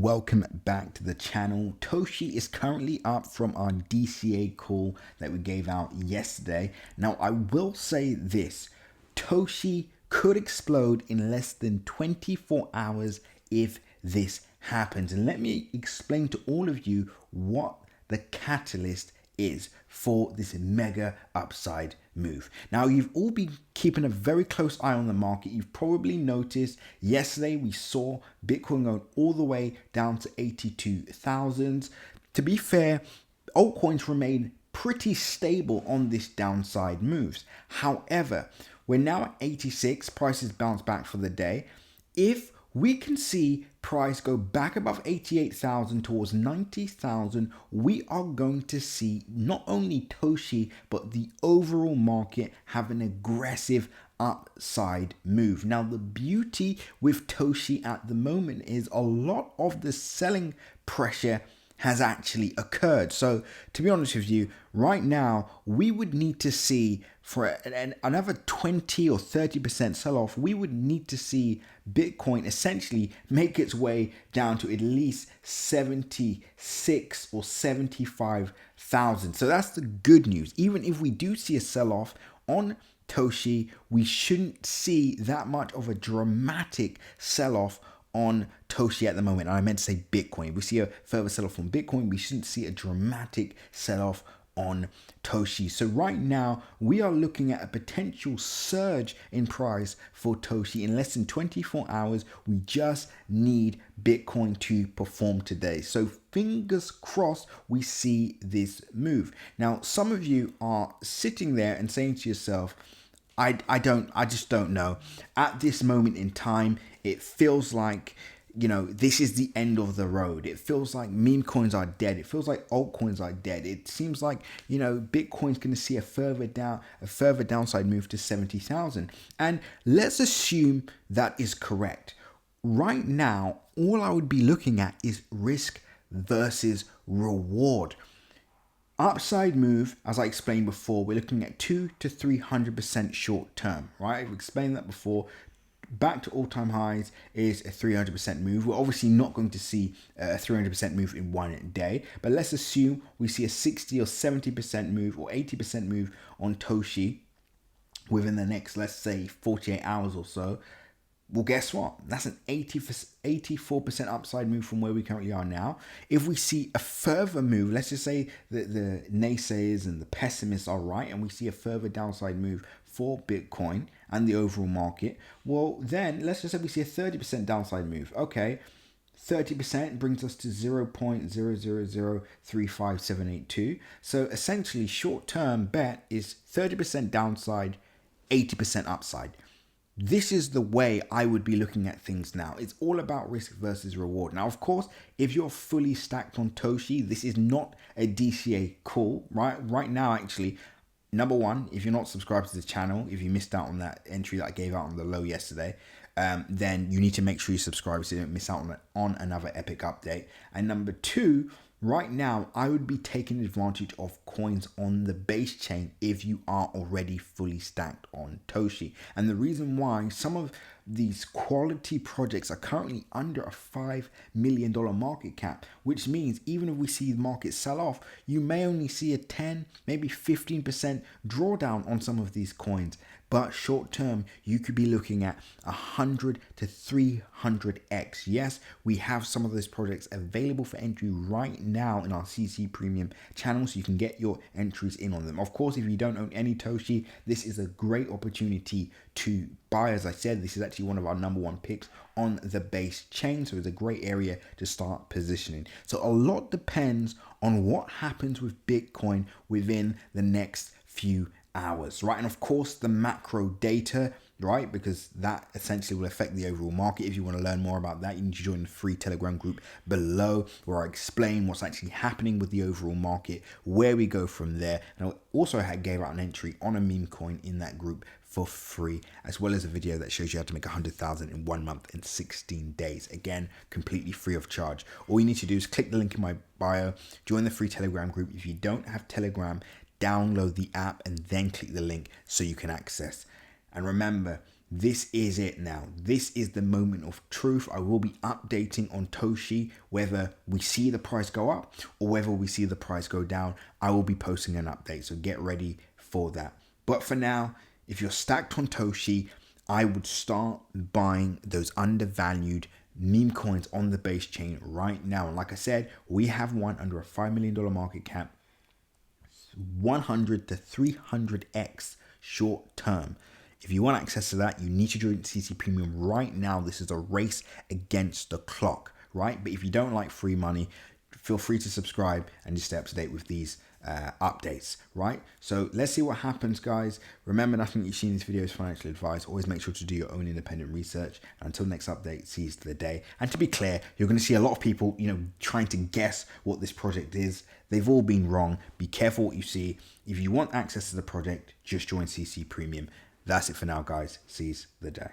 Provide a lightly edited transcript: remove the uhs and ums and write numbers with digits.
welcome back to the channel. TOSHi is currently up from our DCA call that we gave out yesterday. Now I will say this, TOSHi could explode in less than 24 hours if this happens. And let me explain to all of you what the catalyst is for this mega upside move. Now, you've all been keeping a very close eye on the market. You've probably noticed yesterday we saw Bitcoin going all the way down to 82,000. To be fair, altcoins remain pretty stable on this downside moves. However, we're now at 86, prices bounce back for the day. If we can see price go back above 88,000 towards 90,000, we are going to see not only TOSHi, but the overall market have an aggressive upside move. Now, the beauty with TOSHi at the moment is a lot of the selling pressure has actually occurred. So to be honest with you, right now, we would need to see for another 20 or 30% sell-off, we would need to see Bitcoin essentially make its way down to at least 76 or 75,000. So that's the good news. Even if we do see a sell-off on TOSHi, we shouldn't see that much of a dramatic sell-off on TOSHi at the moment. I meant to say Bitcoin. If we see a further sell-off on Bitcoin, we shouldn't see a dramatic sell-off on TOSHi. So right now, we are looking at a potential surge in price for TOSHi in less than 24 hours. We just need Bitcoin to perform today. So fingers crossed we see this move. Now, some of you are sitting there and saying to yourself, I just don't know. At this moment in time, it feels like, this is the end of the road. It feels like meme coins are dead. It feels like altcoins are dead. It seems like, Bitcoin's going to see a further downside move to 70,000. And let's assume that is correct. Right now, all I would be looking at is risk versus reward. Upside move, as I explained before, we're looking at 200 to 300% short term, right? I've explained that before. Back to all-time highs is a 300% move. We're obviously not going to see a 300% move in one day, but let's assume we see a 60 or 70% move or 80% move on TOSHi within the next, let's say, 48 hours or so. Well, guess what? That's an 84% upside move from where we currently are now. If we see a further move, let's just say that the naysayers and the pessimists are right, and we see a further downside move for Bitcoin and the overall market, well, then let's just say we see a 30% downside move. Okay, 30% brings us to 0.00035,782. So essentially, short-term bet is 30% downside, 80% upside. This is the way I would be looking at things now. It's all about risk versus reward. Now, of course, if you're fully stacked on TOSHi, this is not a DCA call, right? Right now, actually, number one, if you're not subscribed to the channel, if you missed out on that entry that I gave out on the low yesterday, then you need to make sure you subscribe so you don't miss out on another epic update. And number two, right now, I would be taking advantage of coins on the base chain if you are already fully stacked on TOSHi. And the reason why some of these quality projects are currently under a $5 million market cap, which means even if we see the market sell off, you may only see a 10, maybe 15% drawdown on some of these coins. But short term, you could be looking at 100 to 300x. Yes, we have some of those projects available for entry right now in our CC Premium channel, so you can get your entries in on them. Of course, if you don't own any TOSHi, this is a great opportunity to buy. As I said, this is actually one of our #1 picks on the base chain, so it's a great area to start positioning. So a lot depends on what happens with Bitcoin within the next few hours, right? And of course, the macro data, right? Because that essentially will affect the overall market. If you want to learn more about that, you need to join the free Telegram group below, where I explain what's actually happening with the overall market, where we go from there. And I also gave out an entry on a meme coin in that group for free, as well as a video that shows you how to make 100,000 in 1 month in 16 days. Again, completely free of charge. All you need to do is click the link in my bio, join the free Telegram group. If you don't have Telegram, download the app and then click the link so you can access. And remember, this is it now. This is the moment of truth. I will be updating on TOSHi, whether we see the price go up or whether we see the price go down. I will be posting an update, so get ready for that. But for now, if you're stacked on TOSHi, I would start buying those undervalued meme coins on the base chain right now. And like I said, we have one under a $5 million market cap, 100 to 300x short term. If you want access to that, you need to join CC Premium right now. This is a race against the clock, right? But if you don't like free money, feel free to subscribe and just stay up to date with these updates, right? So let's see what happens, guys. Remember, nothing you see in this video is financial advice. Always make sure to do your own independent research. And until next update, seize the day. And to be clear, you're going to see a lot of people, trying to guess what this project is. They've all been wrong. Be careful what you see. If you want access to the project, just join CC Premium. That's it for now, guys. Seize the day.